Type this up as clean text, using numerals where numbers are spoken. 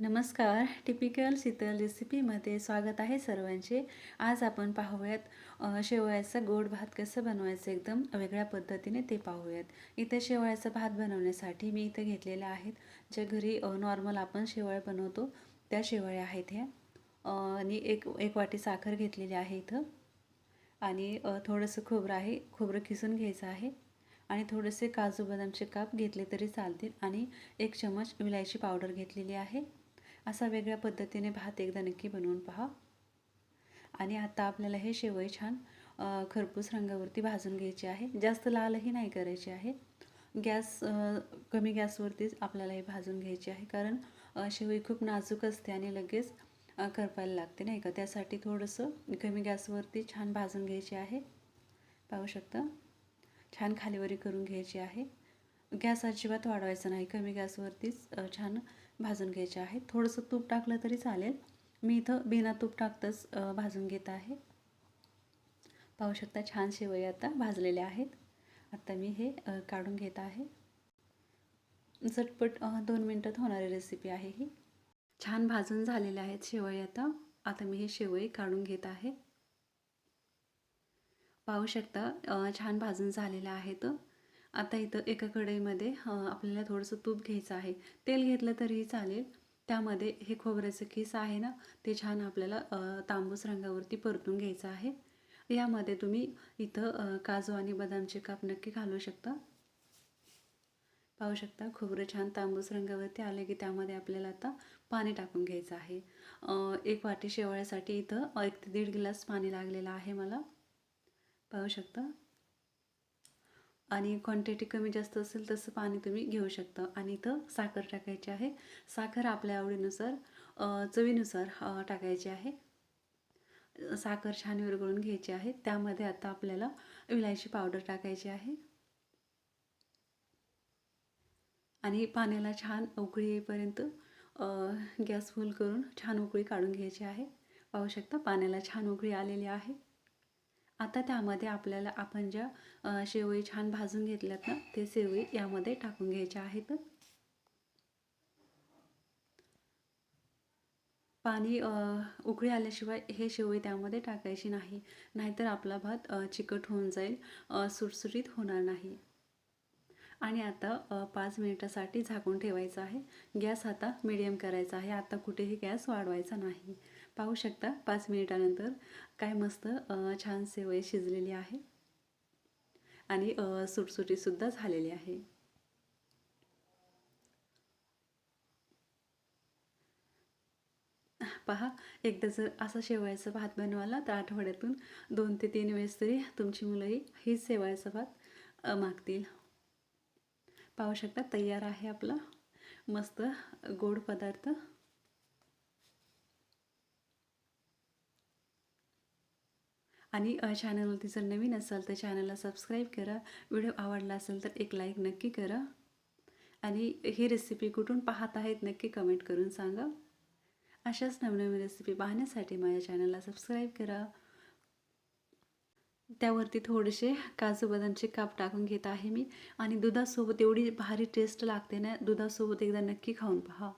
नमस्कार. टिपिकल शीतल रेसिपीमध्ये स्वागत आहे सर्वांचे. आज आपण पाहूयात शेवयाचा गोड भात कसं बनवायचं एकदम वेगळ्या पद्धतीने ते पाहूयात. इथे शेवयाचा भात बनवण्यासाठी मी इथे घेतलेल्या आहेत ज्या घरी नॉर्मल आपण शेवया बनवतो त्या शेवया आहेत ह्या. आणि एक वाटी साखर घेतलेली आहे इथं. आणि थोडंसं खोबरं आहे, खोबरं किसून घ्यायचं आहे. आणि थोडेसे काजू बदामचे काप घेतले तरी चालतील. आणि 1 चमच विलायची पावडर घेतलेली आहे. असा वेगळ्या पद्धतीने भात एकदा नक्की बनवून पहा. आणि आता आपल्याला हे शेवई छान खरपूस रंगावरती भाजून घ्यायची आहे. जास्त लालही नाही करायची आहे. कमी गॅसवरतीच आपल्याला हे भाजून घ्यायची आहे, कारण शेवई खूप नाजूक असते आणि लगेच करपायला लागते नाही का. त्यासाठी थोडंसं कमी गॅसवरती छान भाजून घ्यायची आहे. पाहू शकता छान खालीवरी करून घ्यायची आहे. गॅस अजिबात वाढवायचा नाही, कमी गॅसवरतीच छान भाजून घ्यायचे आहे. थोडंसं तूप टाकलं तरी चालेल. मी इथं बिना तूप टाकताच भाजून घेत आहे. पाहू शकता छान शेवई आता भाजलेल्या आहेत. आता मी हे काढून घेत आहे. झटपट 2 मिनिटात होणारी रेसिपी आहे ही. छान भाजून झालेल्या आहेत शेवई. आता मी हे शेवई काढून घेत आहे. पाहू शकता छान भाजून झालेल्या आहेत. आता इथं एका कढईमध्ये आपल्याला थोडंसं तूप घ्यायचं आहे. तेल घेतलं तरीही चालेल. त्यामध्ये हे खोबऱ्याचं खीस आहे ना, ते छान आपल्याला तांबूस रंगावरती परतून घ्यायचं आहे. यामध्ये तुम्ही इथं काजू आणि बदामचे काप नक्की घालू शकता. पाहू शकता खोबरं छान तांबूस रंगावरती आले की त्यामध्ये आपल्याला आता पाणी टाकून घ्यायचं आहे. 1 वाटी शेवयासाठी इथं 1 ते 1.5 ग्लास पाणी लागलेलं आहे मला. पाहू शकता. आणि क्वांटिटी कमी जास्त असेल तसं पाणी तुम्ही घेऊ शकता. आणि इथं साखर टाकायची आहे. साखर आपल्या आवडीनुसार चवीनुसार टाकायची आहे. साखर छान विरघळून घ्यायची आहे. त्यामध्ये आता आपल्याला विलायची पावडर टाकायची आहे. आणि पाण्याला छान उकळी येईपर्यंत गॅस फुल करून छान उकळी काढून घ्यायची आहे. पाहू शकता पाण्याला छान उकळी आलेली आहे. आता त्यामध्ये आपल्याला आपण ज्या शेवई छान भाजून घेतल्यात ना, ते शेवई यामध्ये टाकून घ्यायच्या आहेत. पाणी उकळी आल्याशिवाय हे शेवई त्यामध्ये टाकायची नाही, नाहीतर आपला भात चिकट होऊन जाईल, सुटसुटीत होणार नाही. आणि आता 5 मिनिटासाठी झाकून ठेवायचं आहे. गॅस आता मीडियम करायचा आहे. आता कुठेही गॅस वाढवायचा नाही. पाहू शकता 5 मिनिटानंतर काय मस्त छान शेवई शिजलेली आहे आणि सुटसुटीतसुद्धा झालेली आहे. पहा, एकदा जर असा शेवयाचा भात बनवाला तर आठवड्यातून 2 ते 3 वेळेस तरी तुमची मुलंही हीच शेवयाचा भात मागतील. पाहू शकता तयार आहे आपला मस्त गोड पदार्थ. आणि चॅनलवरती जर नवीन असाल तर चॅनलला सबस्क्राईब करा. व्हिडिओ आवडला असेल तर एक लाईक नक्की करा. आणि ही रेसिपी कुठून पाहत आहेत नक्की कमेंट करून सांगा. अशाच नवनवीन रेसिपी पाहण्यासाठी माझ्या चॅनलला सबस्क्राईब करा. त्यावरती थोडेसे काजू बदामचे काप टाकून घेत आहे मी. आणि दुधासोबत एवढी भारी टेस्ट लागते ना, दुधासोबत एकदा नक्की खाऊन पहा.